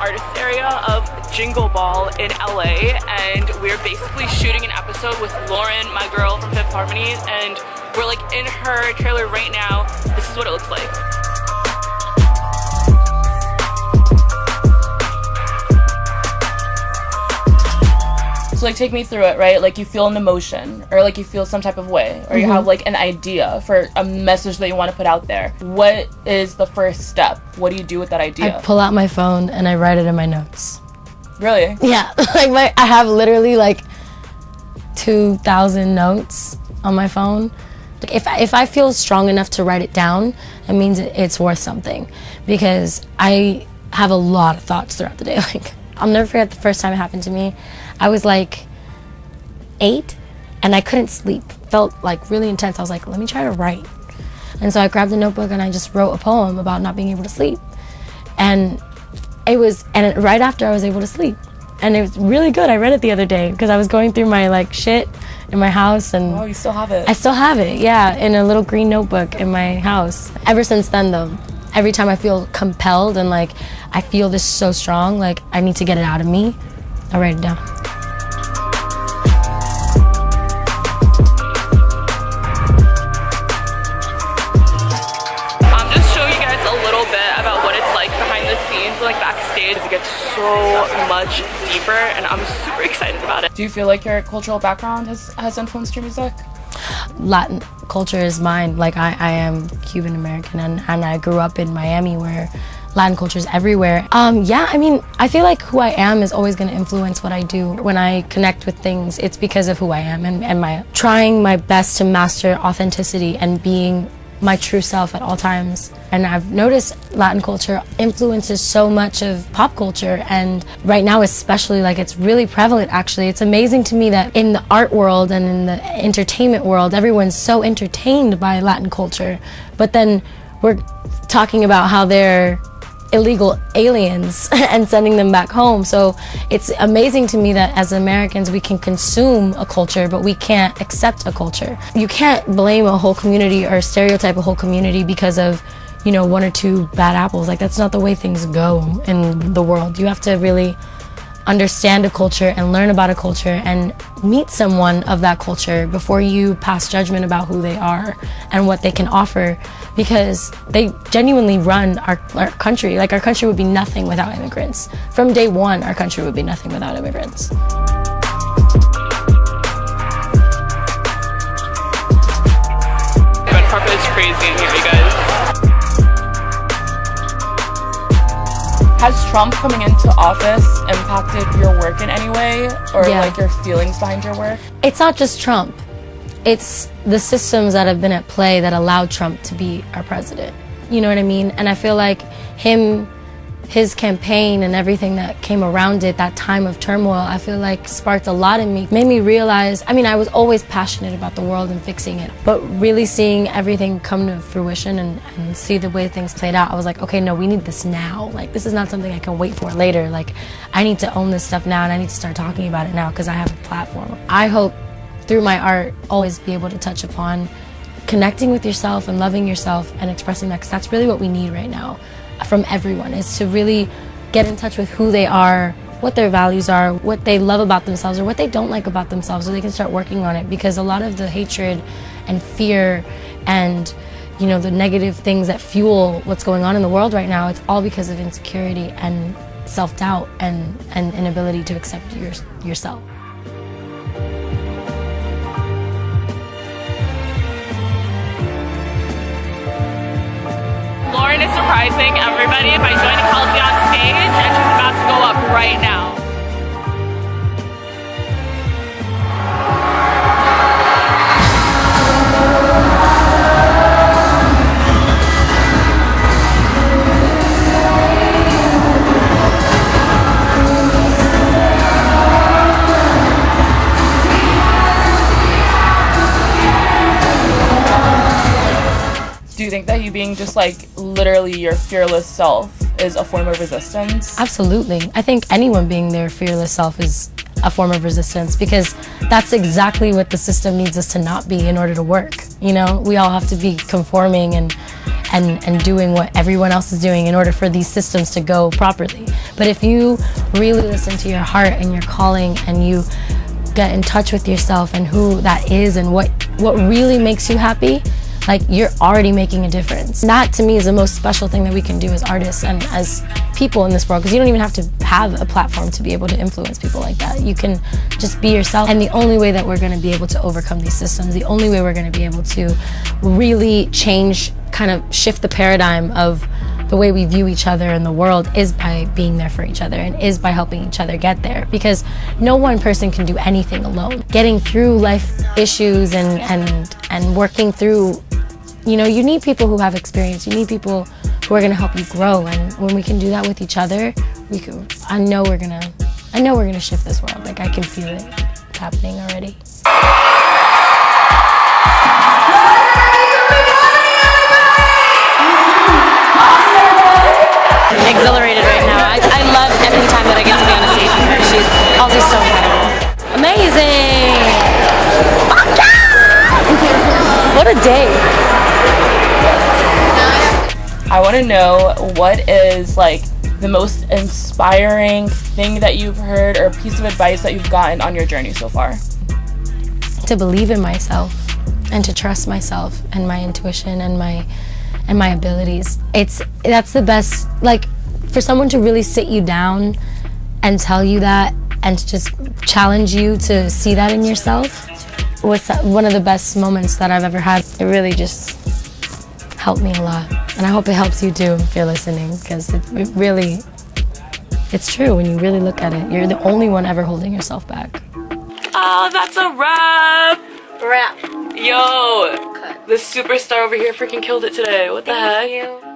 artist area of Jingle Ball in LA, and we're basically shooting an episode with Lauren, my girl from Fifth Harmony, and we're like in her trailer right now. This is what it looks like. So like take me through it, right? Like you feel an emotion or like you feel some type of way or you have like an idea for a message that you want to put out there. What is the first step? What do you do with that idea? I pull out my phone and I write it in my notes. Really? Yeah, like I have literally like 2,000 notes on my phone. Like if I feel strong enough to write it down, it means it's worth something because I have a lot of thoughts throughout the day. Like I'll never forget the first time it happened to me. I was like 8 and I couldn't sleep. Felt like really intense. I was like, let me try to write. And so I grabbed a notebook and I just wrote a poem about not being able to sleep. And right after I was able to sleep. And it was really good. I read it the other day because I was going through my like shit in my house and oh, you still have it? I still have it, yeah, in a little green notebook in my house. Ever since then though, every time I feel compelled and like I feel this so strong, like I need to get it out of me, I write it down. I'm just showing you guys a little bit about what it's like behind the scenes, like backstage. It gets so much deeper and I'm super excited about it. Do you feel like your cultural background has influenced your music? Latin culture is mine. Like I am Cuban American and I grew up in Miami where Latin culture is everywhere. Yeah, I mean, I feel like who I am is always going to influence what I do. When I connect with things, it's because of who I am and my trying my best to master authenticity and being my true self at all times. And I've noticed Latin culture influences so much of pop culture, and right now especially, like it's really prevalent actually. It's amazing to me that in the art world and in the entertainment world, everyone's so entertained by Latin culture, but then we're talking about how they're illegal aliens and sending them back home. So it's amazing to me that as Americans we can consume a culture but we can't accept a culture. You can't blame a whole community or stereotype a whole community because of, you know, 1 or 2 bad apples. Like that's not the way things go in the world. You have to really understand a culture and learn about a culture and meet someone of that culture before you pass judgment about who they are and what they can offer, because they genuinely run our country. Like our country would be nothing without immigrants. From day one, our country would be nothing without immigrants. The red carpet is crazy in here, you guys. Has Trump coming into office impacted your work in any way or like your feelings behind your work? It's not just Trump. It's the systems that have been at play that allowed Trump to be our president. You know what I mean? And I feel like his campaign and everything that came around it, that time of turmoil, I feel like sparked a lot in me. Made me realize, I mean, I was always passionate about the world and fixing it, but really seeing everything come to fruition and see the way things played out, I was like, okay, no, we need this now. Like, this is not something I can wait for later. Like, I need to own this stuff now and I need to start talking about it now because I have a platform. I hope through my art, always be able to touch upon connecting with yourself and loving yourself and expressing that, because that's really what we need right now from everyone, is to really get in touch with who they are, what their values are, what they love about themselves or what they don't like about themselves, so they can start working on it. Because a lot of the hatred and fear and, you know, the negative things that fuel what's going on in the world right now, it's all because of insecurity and self-doubt and inability to accept yourself. Lauren is surprising everybody by joining Halsey on stage, and she's about to go up right now. Do you think that you being just like literally your fearless self is a form of resistance? Absolutely. I think anyone being their fearless self is a form of resistance, because that's exactly what the system needs us to not be in order to work. You know, we all have to be conforming and doing what everyone else is doing in order for these systems to go properly. But if you really listen to your heart and your calling, and you get in touch with yourself and who that is and what really makes you happy, like, you're already making a difference. That to me is the most special thing that we can do as artists and as people in this world, because you don't even have to have a platform to be able to influence people like that. You can just be yourself. And the only way that we're going to be able to overcome these systems, the only way we're going to be able to really change, kind of shift the paradigm of the way we view each other in the world, is by being there for each other, and is by helping each other get there. Because no one person can do anything alone. Getting through life issues and working through, you know, you need people who have experience. You need people who are gonna help you grow. And when we can do that with each other, I know we're gonna shift this world. Like, I can feel it. It's happening already. Exhilarated right now. I love every time that I get to be on a stage with her. She's also so incredible. Amazing! Fuck yeah! What a day. I want to know, what is like the most inspiring thing that you've heard, or piece of advice that you've gotten on your journey so far? To believe in myself and to trust myself and my intuition and my abilities. That's the best, like, for someone to really sit you down and tell you that, and to just challenge you to see that in yourself, was one of the best moments that I've ever had. It really just helped me a lot. And I hope it helps you too if you're listening, because it really, it's true when you really look at it. You're the only one ever holding yourself back. Oh, that's a wrap! Yo, the superstar over here freaking killed it today. What the heck? Thank you.